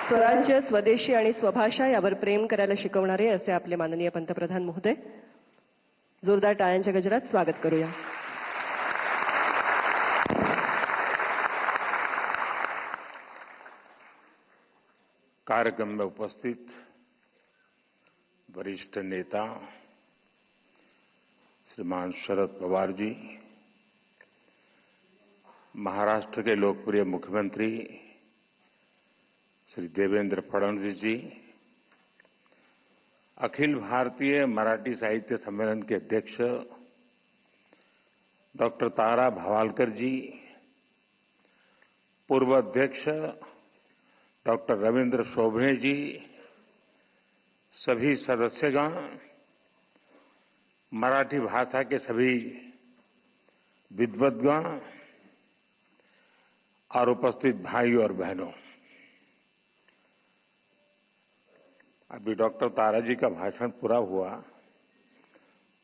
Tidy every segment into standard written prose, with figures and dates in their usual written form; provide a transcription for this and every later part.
स्वराज्य, स्वदेशी आणि स्वभाषा यावर प्रेम करायला शिकवणारे असे आपले माननीय पंतप्रधान महोदय. जोरदार टाळ्यांच्या गजरात स्वागत करूया. कार्यक्रम में उपस्थित वरिष्ठ नेता श्रीमान शरद पवार जी, महाराष्ट्र के लोकप्रिय मुख्यमंत्री श्री देवेंद्र फडणवीस जी, अखिल भारतीय मराठी साहित्य सम्मेलन के अध्यक्ष डॉक्टर तारा भवालकर जी, पूर्व अध्यक्ष डॉक्टर रविंद्र शोभने जी, सभी सदस्यगण, मराठी भाषा के सभी विद्वद्गण और उपस्थित भाई और बहनों, अभी डॉक्टर तारा जी का भाषण पूरा हुआ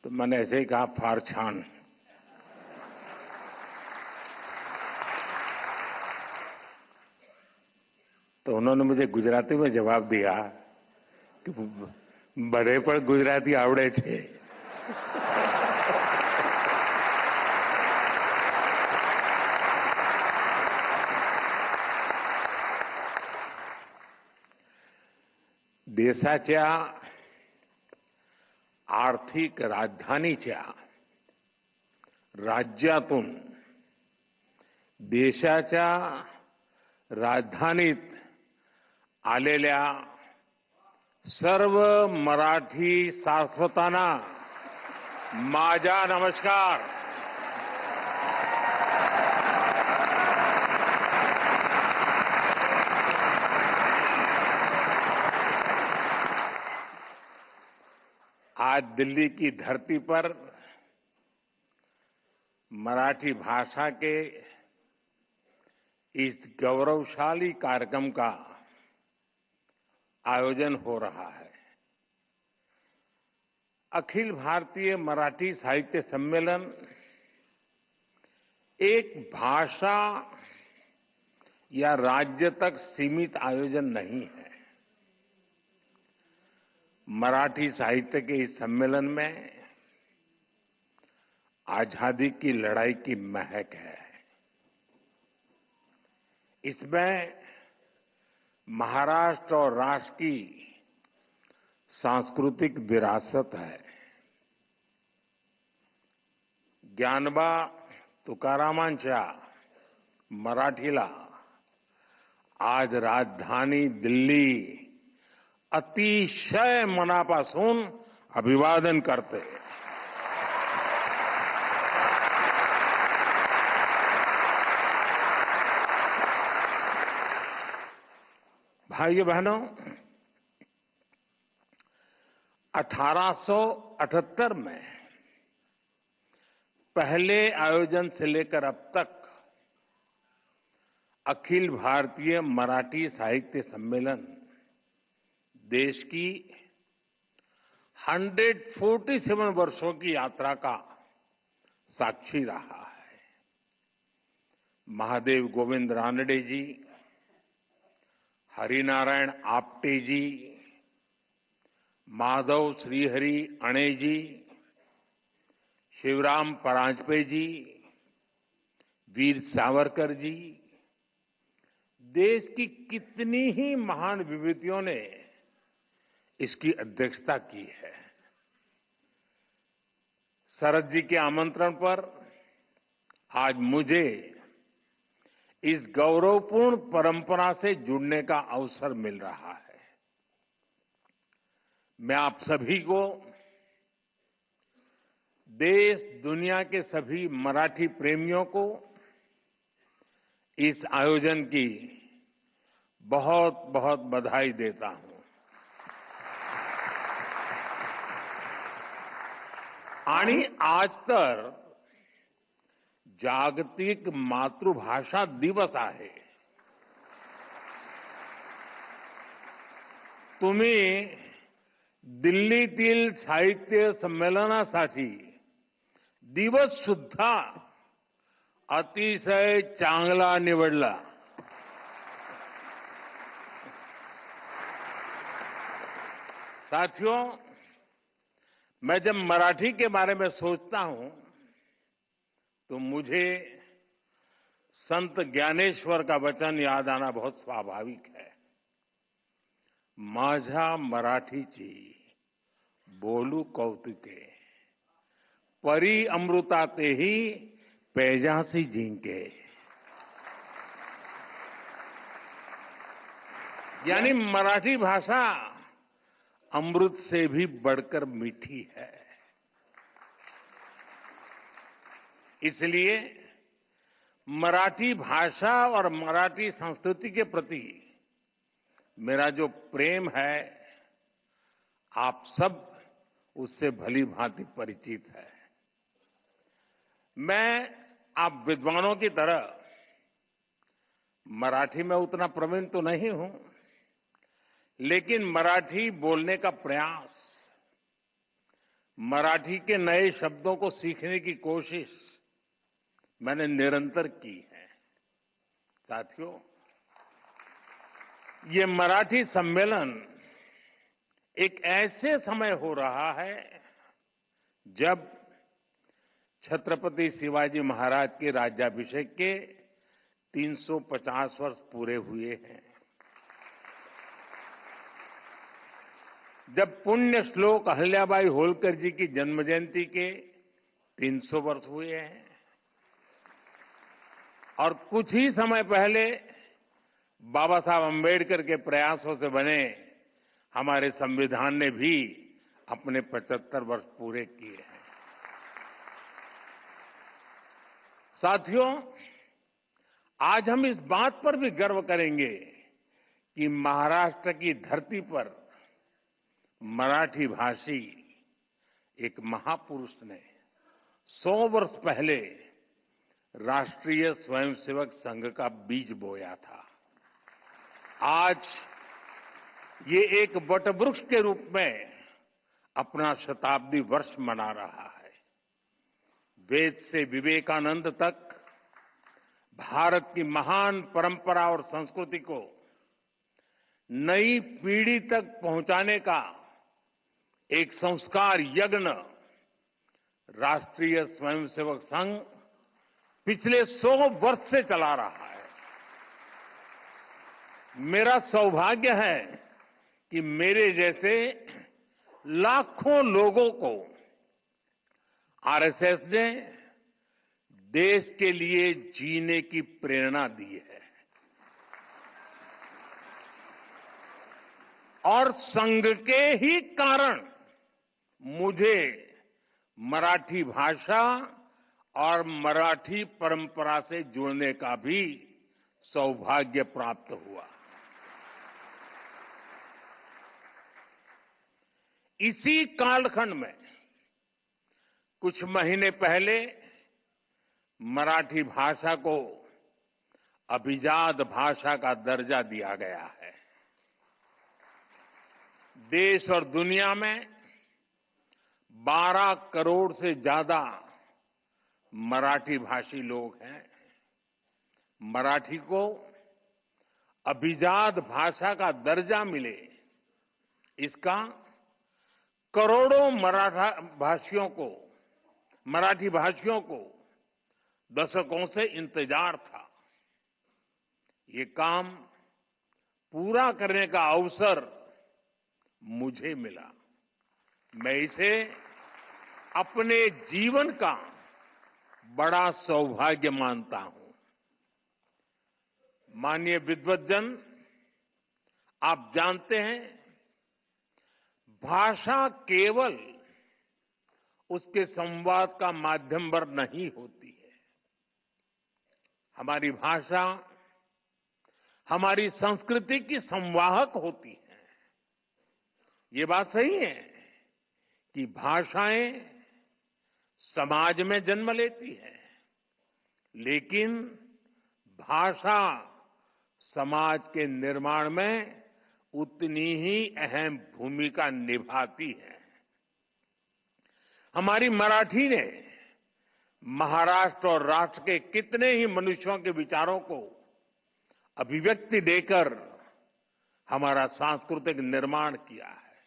तो मैंने ऐसे ही कहा फार छान. तो उन्होंने मुझे गुजराती में जवाब दिया कि बड़े पर गुजराती आवड़े छे. देशाच्या आर्थिक राजधानीच्या राज्यातून देशाच्या राजधानीत आलेल्या सर्व मराठी सारस्वतांना माझा नमस्कार. आज दिल्ली की धरती पर मराठी भाषा के इस गौरवशाली कार्यक्रम का आयोजन हो रहा है. अखिल भारतीय मराठी साहित्य सम्मेलन एक भाषा या राज्य तक सीमित आयोजन नहीं है. मराठी साहित्य के इस सम्मेलन में आजादी की लड़ाई की महक है. इसमें महाराष्ट्र और राष्ट्र की सांस्कृतिक विरासत है. ज्ञानोबा तुकारामांच्या मराठीला आज राजधानी दिल्ली अतिशय मनापासून अभिवादन करते. भाइयों बहनों, 1878 में पहले आयोजन से लेकर अब तक अखिल भारतीय मराठी साहित्य सम्मेलन देश की 147 वर्षों की यात्रा का साक्षी रहा है. महादेव गोविंद रानडे जी, हरिनारायण आप्टे जी, माधव श्रीहरि अणे जी, शिवराम परांजपे जी, वीर सावरकर जी, देश की कितनी ही महान विभूतियों ने इसकी अध्यक्षता की है. शरद जी के आमंत्रण पर आज मुझे इस गौरवपूर्ण परंपरा से जुड़ने का अवसर मिल रहा है. मैं आप सभी को देश दुनिया के सभी मराठी प्रेमियों को इस आयोजन की बहुत बहुत बधाई देता हूं. आणि आज तर जागतिक मातृभाषा दिवस आहे. तुम्ही दिल्लीतील साहित्य संमेलनासाठी दिवस सुद्धा अतिशय चांगला निवडला. साथियों, मैं जब मराठी के बारे में सोचता हूं तो मुझे संत ज्ञानेश्वर का वचन याद आना बहुत स्वाभाविक है। माझ्या मराठीची बोलू कौतुके, परी अमृतातेही पैजासी जिंके। यानी मराठी भाषा अमृत से भी बढ़कर मीठी है। इसलिए मराठी भाषा और मराठी संस्कृति के प्रति मेरा जो प्रेम है, आप सब उससे भली भांति परिचित है। मैं आप विद्वानों की तरह मराठी में उतना प्रवीण तो नहीं हूं, लेकिन मराठी बोलने का प्रयास, मराठी के नए शब्दों को सीखने की कोशिश मैंने निरंतर की है। साथियों, ये मराठी सम्मेलन एक ऐसे समय हो रहा है जब छत्रपति शिवाजी महाराज के राज्याभिषेक के 350 वर्ष पूरे हुए हैं। जब पुण्य श्लोक अहिल्याबाई होलकर जी की जन्म जयंती के 300 वर्ष हुए हैं और कुछ ही समय पहले बाबा साहब अंबेडकर के प्रयासों से बने हमारे संविधान ने भी अपने 75 वर्ष पूरे किए हैं। साथियों, आज हम इस बात पर भी गर्व करेंगे कि महाराष्ट्र की धरती पर मराठी भाषी एक महापुरुष ने 100 वर्ष पहले राष्ट्रीय स्वयंसेवक संघ का बीज बोया था। आज ये एक वटवृक्ष के रूप में अपना शताब्दी वर्ष मना रहा है। वेद से विवेकानंद तक भारत की महान परंपरा और संस्कृति को नई पीढ़ी तक पहुंचाने का एक संस्कार यज्ञ राष्ट्रीय स्वयंसेवक संघ पिछले 100 वर्ष से चला रहा है। मेरा सौभाग्य है कि मेरे जैसे लाखों लोगों को आरएसएस ने देश के लिए जीने की प्रेरणा दी है और संघ के ही कारण मुझे मराठी भाषा और मराठी परंपरा से जुड़ने का भी सौभाग्य प्राप्त हुआ। इसी कालखंड में कुछ महीने पहले मराठी भाषा को अभिजात भाषा का दर्जा दिया गया है। देश और दुनिया में 12 करोड़ से ज्यादा मराठी भाषी लोग हैं। मराठी को अभिजात भाषा का दर्जा मिले, इसका करोड़ों मराठी भाषियों को दशकों से इंतजार था। ये काम पूरा करने का अवसर मुझे मिला। मैं इसे अपने जीवन का बड़ा सौभाग्य मानता हूं। माननीय विद्वद्जन, आप जानते हैं, भाषा केवल उसके संवाद का माध्यम पर नहीं होती है। हमारी भाषा हमारी संस्कृति की संवाहक होती है। ये बात सही है कि भाषाएं समाज में जन्म लेती है, लेकिन भाषा समाज के निर्माण में उतनी ही अहम भूमिका निभाती है। हमारी मराठी ने महाराष्ट्र और राष्ट्र के कितने ही मनुष्यों के विचारों को अभिव्यक्ति देकर हमारा सांस्कृतिक निर्माण किया है।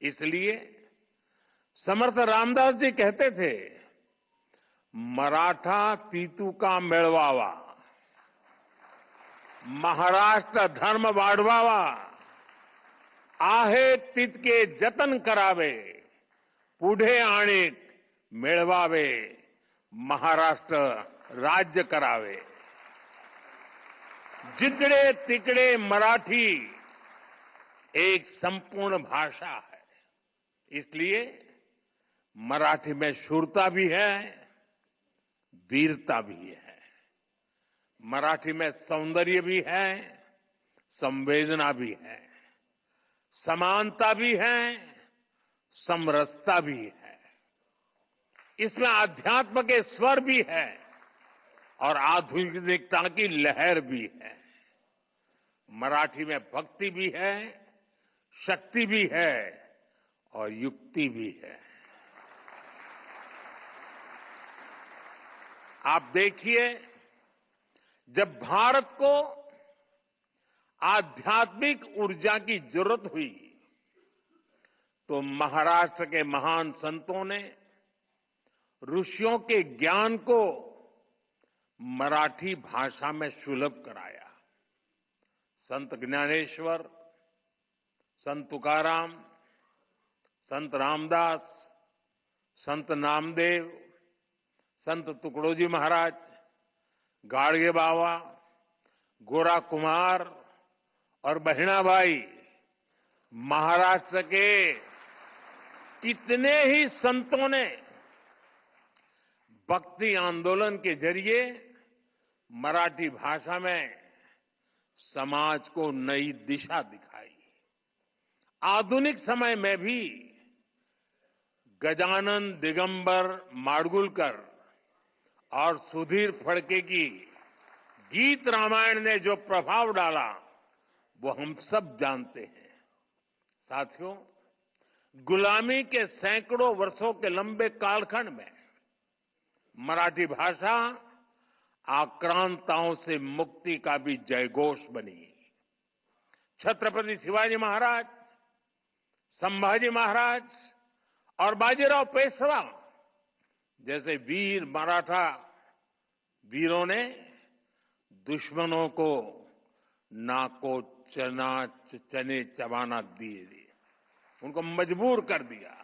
इसलिए समर्थ रामदास जी कहते थे, मराठा तीतू का मेळवावा, महाराष्ट्र धर्म वाढवावा, आहे तितके जतन करावे, पुढे आणीक मिळवावे, महाराष्ट्र राज्य करावे. जिकडे तिकडे मराठी एक संपूर्ण भाषा है. इसलिए मराठी में शूरता भी है, वीरता भी है. मराठी में सौंदर्य भी है, संवेदना भी है, समानता भी है, समरसता भी है. इसमें आध्यात्म के स्वर भी है और आधुनिकता की लहर भी है. मराठी में भक्ति भी है, शक्ति भी है और युक्ति भी है. आप देखिए, जब भारत को आध्यात्मिक ऊर्जा की जरूरत हुई तो महाराष्ट्र के महान संतों ने ऋषियों के ज्ञान को मराठी भाषा में सुलभ कराया. संत ज्ञानेश्वर, संत तुकाराम, संत रामदास, संत नामदेव, संत तुकडोजी महाराज, गाडगे बाबा, गोरा कुमार और बहिणाबाई, महाराष्ट्र के कितने ही संतों ने भक्ति आंदोलन के जरिए मराठी भाषा में समाज को नई दिशा दिखाई. आधुनिक समय में भी गजानन दिगंबर माडगुलकर और सुधीर फड़के की गीत रामायण ने जो प्रभाव डाला वो हम सब जानते हैं. साथियों, गुलामी के सैकड़ों वर्षों के लंबे कालखंड में मराठी भाषा आक्रांताओं से मुक्ति का भी जयघोष बनी. छत्रपति शिवाजी महाराज, संभाजी महाराज और बाजीराव पेशवा जैसे वीर मराठा वीरों ने दुश्मनों को नाको चने चबाना दिए, उनको मजबूर कर दिया.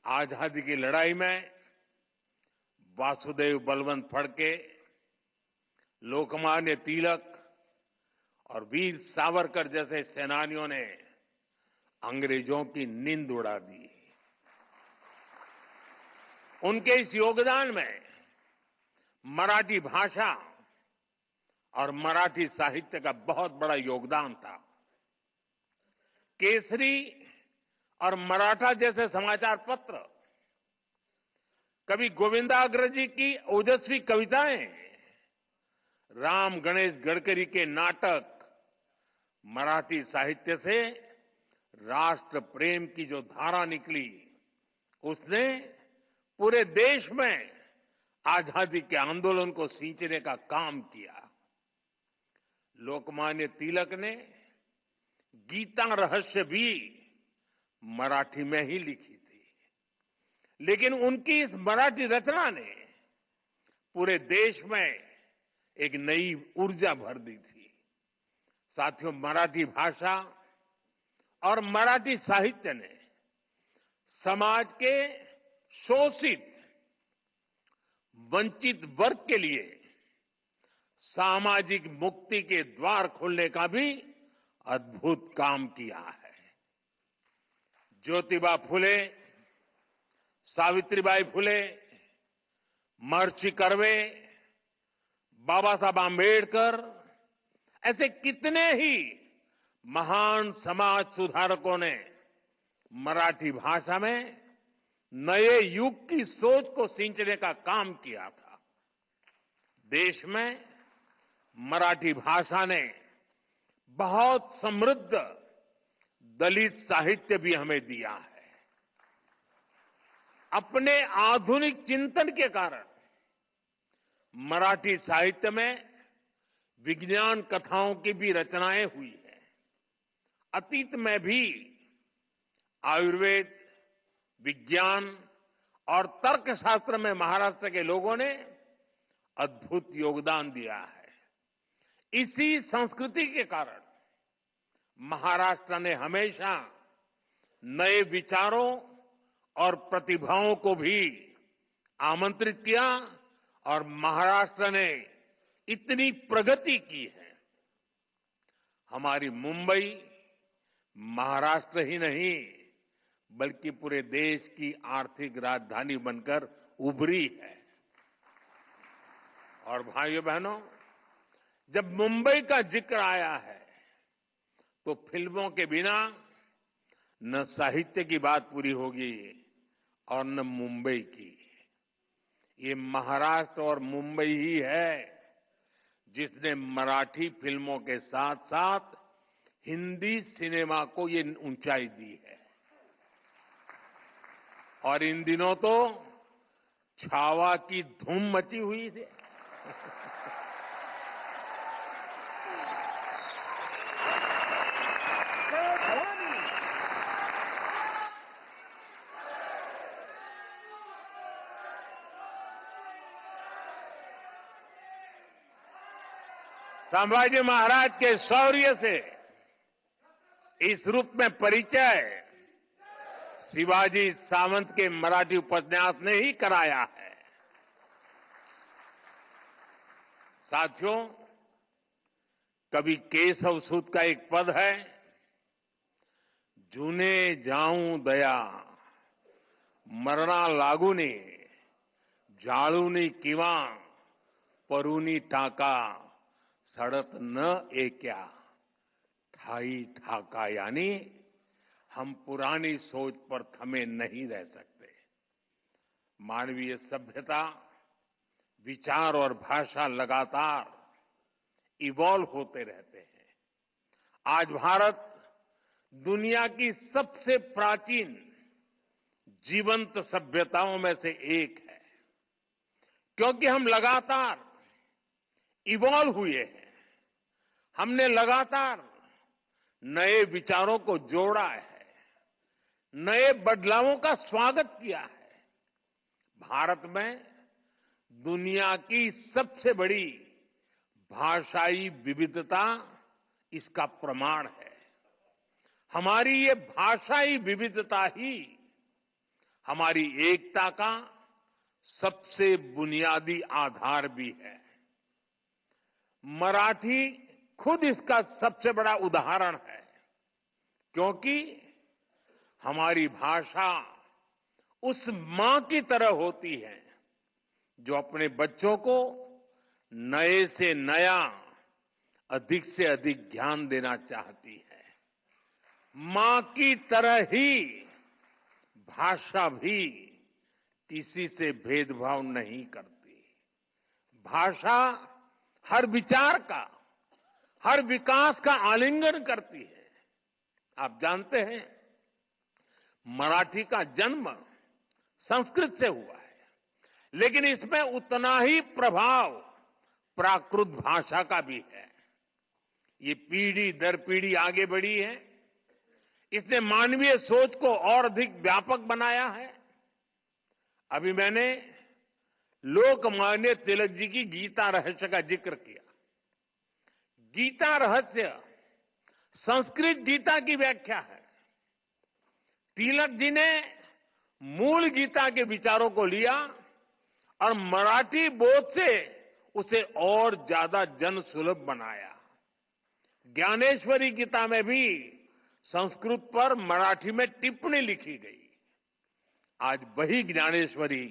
आजादी की लड़ाई में वासुदेव बलवंत फड़के, लोकमान्य तिलक और वीर सावरकर जैसे सेनानियों ने अंग्रेजों की नींद उड़ा दी. उनके इस योगदान में मराठी भाषा और मराठी साहित्य का बहुत बड़ा योगदान था. केसरी और मराठा जैसे समाचार पत्र, कवि गोविंदाग्रजी की ओजस्वी कविताएं, राम गणेश गडकरी के नाटक, मराठी साहित्य से राष्ट्र प्रेम की जो धारा निकली उसने पूरे देश में आजादी के आंदोलन को सींचने का काम किया. लोकमान्य तिलक ने गीता रहस्य भी मराठी में ही लिखी थी, लेकिन उनकी इस मराठी रचना ने पूरे देश में एक नई ऊर्जा भर दी थी. साथियों, मराठी भाषा और मराठी साहित्य ने समाज के शोषित, वंचित वर्ग के लिए सामाजिक मुक्ति के द्वार खोलने का भी अद्भुत काम किया है. ज्योतिबा फुले, सावित्रीबाई फुले, महर्षि कर्वे, बाबा साहब आंबेडकर, ऐसे कितने ही महान समाज सुधारकों ने मराठी भाषा में नए युग की सोच को सींचने का काम किया था. देश में मराठी भाषा ने बहुत समृद्ध दलित साहित्य भी हमें दिया है. अपने आधुनिक चिंतन के कारण मराठी साहित्य में विज्ञान कथाओं की भी रचनाएं हुई हैं. अतीत में भी आयुर्वेद, विज्ञान और तर्कशास्त्र में महाराष्ट्र के लोगों ने अद्भुत योगदान दिया है। इसी संस्कृति के कारण महाराष्ट्र ने हमेशा नए विचारों और प्रतिभाओं को भी आमंत्रित किया और महाराष्ट्र ने इतनी प्रगति की है। हमारी मुंबई महाराष्ट्र ही नहीं बल्कि पूरे देश की आर्थिक राजधानी बनकर उभरी है। और भाइयों बहनों, जब मुंबई का जिक्र आया है तो फिल्मों के बिना न साहित्य की बात पूरी होगी और न मुंबई की। ये महाराष्ट्र और मुंबई ही है जिसने मराठी फिल्मों के साथ साथ हिंदी सिनेमा को ये ऊंचाई दी है। और इन दिनों तो छावा की धूम मची हुई थी। संभाजी महाराज के शौर्य से इस रूप में परिचय शिवाजी सावंत के मराठी उपन्यास ने ही कराया है। साथियों, कवि केशव सूत का एक पद है, जूने जाऊं दया मरना लागूनी जाळूनी किंवा परूनी टाका सड़त न एक्या ठाई ठाका, यानी हम पुरानी सोच पर थमे नहीं रह सकते। मानवीय सभ्यता, विचार और भाषा लगातार इवॉल्व होते रहते हैं। आज भारत दुनिया की सबसे प्राचीन जीवंत सभ्यताओं में से एक है, क्योंकि हम लगातार इवॉल्व हुए हैं। हमने लगातार नए विचारों को जोड़ा है, नए बदलावों का स्वागत किया है। भारत में दुनिया की सबसे बड़ी भाषाई विविधता इसका प्रमाण है। हमारी ये भाषाई विविधता ही हमारी एकता का सबसे बुनियादी आधार भी है। मराठी खुद इसका सबसे बड़ा उदाहरण है, क्योंकि हमारी भाषा उस मां की तरह होती है जो अपने बच्चों को नए से नया, अधिक से अधिक ज्ञान देना चाहती है। मां की तरह ही भाषा भी किसी से भेदभाव नहीं करती। भाषा हर विचार का, हर विकास का आलिंगन करती है। आप जानते हैं, मराठी का जन्म संस्कृत से हुआ है, लेकिन इसमें उतना ही प्रभाव प्राकृत भाषा का भी है। ये पीढ़ी दर पीढ़ी आगे बढ़ी है। इसने मानवीय सोच को और अधिक व्यापक बनाया है। अभी मैंने लोकमान्य तिलक जी की गीता रहस्य का जिक्र किया। गीता रहस्य संस्कृत गीता की व्याख्या है। तिलक जी ने मूल गीता के विचारों को लिया और मराठी बोध से उसे और ज्यादा जन सुलभ बनाया। ज्ञानेश्वरी गीता में भी संस्कृत पर मराठी में टिप्पणी लिखी गई। आज वही ज्ञानेश्वरी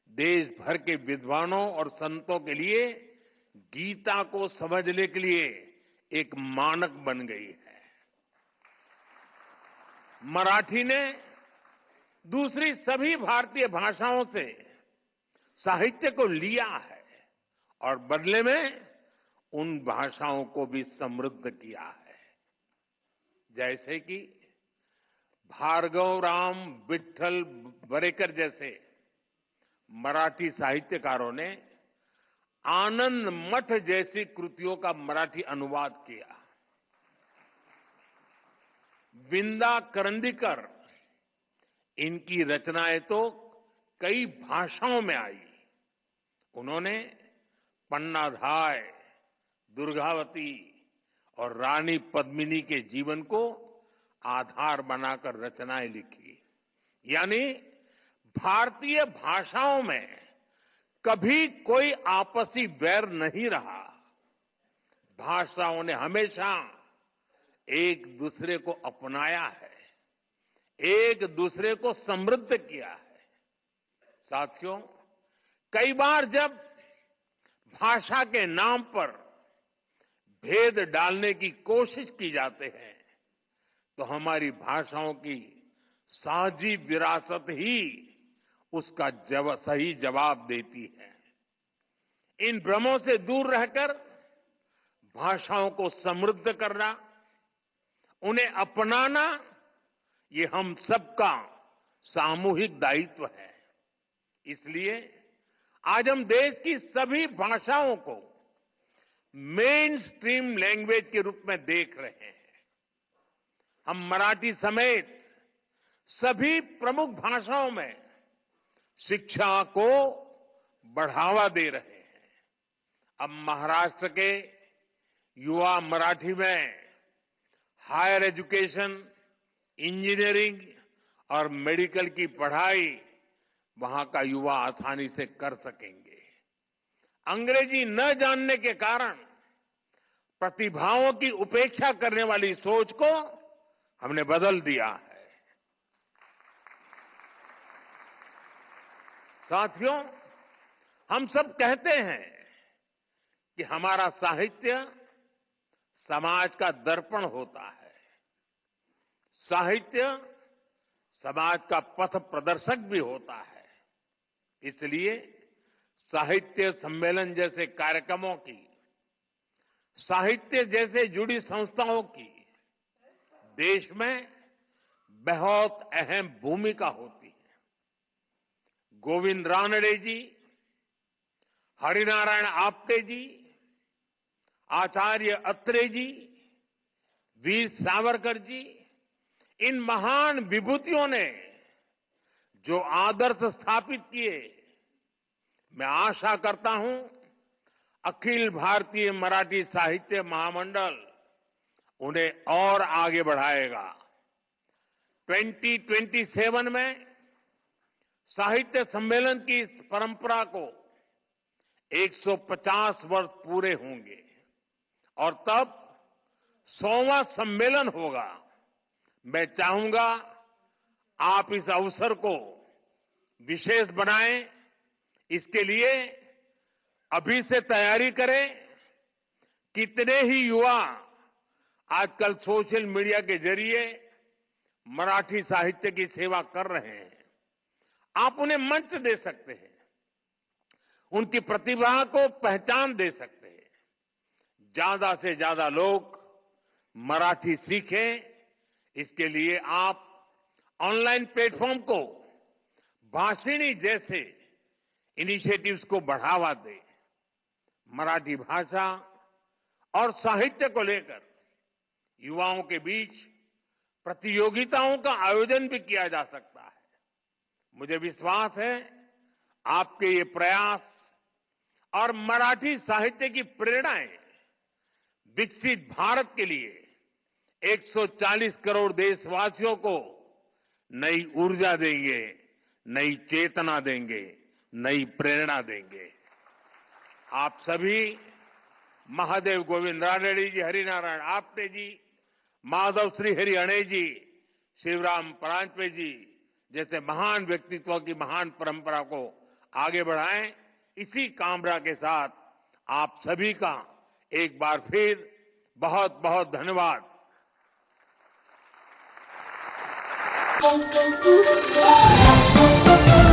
देश भर के विद्वानों और संतों के लिए गीता को समझने के लिए एक मानक बन गई है। मराठी ने दूसरी सभी भारतीय भाषाओं से साहित्य को लिया है और बदले में उन भाषाओं को भी समृद्ध किया है। जैसे कि भार्गव राम विठ्ठल बरेकर जैसे मराठी साहित्यकारों ने आनंद मठ जैसी कृतियों का मराठी अनुवाद किया। विंदा करंदीकर इनकी रचनाएं तो कई भाषाओं में आई। उन्होंने पन्नाधाय, दुर्गावती और रानी पद्मिनी के जीवन को आधार बनाकर रचनाएं लिखी। यानी भारतीय भाषाओं में कभी कोई आपसी वैर नहीं रहा। भाषाओं ने हमेशा एक दूसरे को अपनाया है, एक दूसरे को समृद्ध किया है। साथियों, कई बार जब भाषा के नाम पर भेद डालने की कोशिश की जाती है तो हमारी भाषाओं की साझी विरासत ही उसका सही जवाब देती है। इन भ्रमों से दूर रहकर भाषाओं को समृद्ध करना, उन्हें अपनाना, ये हम सबका सामूहिक दायित्व है। इसलिए आज हम देश की सभी भाषाओं को मेन स्ट्रीम लैंग्वेज के रूप में देख रहे हैं। हम मराठी समेत सभी प्रमुख भाषाओं में शिक्षा को बढ़ावा दे रहे हैं। अब महाराष्ट्र के युवा मराठी में हायर एजुकेशन, इंजीनियरिंग और मेडिकल की पढ़ाई वहां का युवा आसानी से कर सकेंगे। अंग्रेजी न जानने के कारण प्रतिभाओं की उपेक्षा करने वाली सोच को हमने बदल दिया है। साथियों, हम सब कहते हैं कि हमारा साहित्य समाज का दर्पण होता है। साहित्य समाज का पथ प्रदर्शक भी होता है। इसलिए साहित्य सम्मेलन जैसे कार्यक्रमों की, साहित्य जैसे जुड़ी संस्थाओं की देश में बहुत अहम भूमिका होती है। गोविंद रानडे जी, हरिनारायण आप्टे जी, आचार्य अत्रे जी, वीर सावरकर जी, इन महान विभूतियों ने जो आदर्श स्थापित किए, मैं आशा करता हूं अखिल भारतीय मराठी साहित्य महामंडल उन्हें और आगे बढ़ाएगा। 2027 में साहित्य सम्मेलन की इस परंपरा को 150 वर्ष पूरे होंगे और तब 100वां सम्मेलन होगा। मैं चाहूंगा आप इस अवसर को विशेष बनाएं। इसके लिए अभी से तैयारी करें। कितने ही युवा आजकल सोशल मीडिया के जरिए मराठी साहित्य की सेवा कर रहे हैं। आप उन्हें मंच दे सकते हैं, उनकी प्रतिभा को पहचान दे सकते हैं। ज्यादा से ज्यादा लोग मराठी सीखें, इसके लिए आप ऑनलाइन प्लेटफॉर्म को, भाषिणी जैसे इनिशिएटिव्स को बढ़ावा दें। मराठी भाषा और साहित्य को लेकर युवाओं के बीच प्रतियोगिताओं का आयोजन भी किया जा सकता है। मुझे विश्वास है आपके ये प्रयास और मराठी साहित्य की प्रेरणाएं विकसित भारत के लिए 140 करोड़ देशवासियों को नई ऊर्जा देंगे, नई चेतना देंगे, नई प्रेरणा देंगे। आप सभी महादेव गोविंद रानडे जी, हरिनारायण आप्टे जी, माधव श्री हरि अणे जी, शिवराम परांजपे जी जैसे महान व्यक्तित्वों की महान परंपरा को आगे बढ़ाएं। इसी कामना के साथ आप सभी का एक बार फिर बहुत बहुत धन्यवाद। Thank you.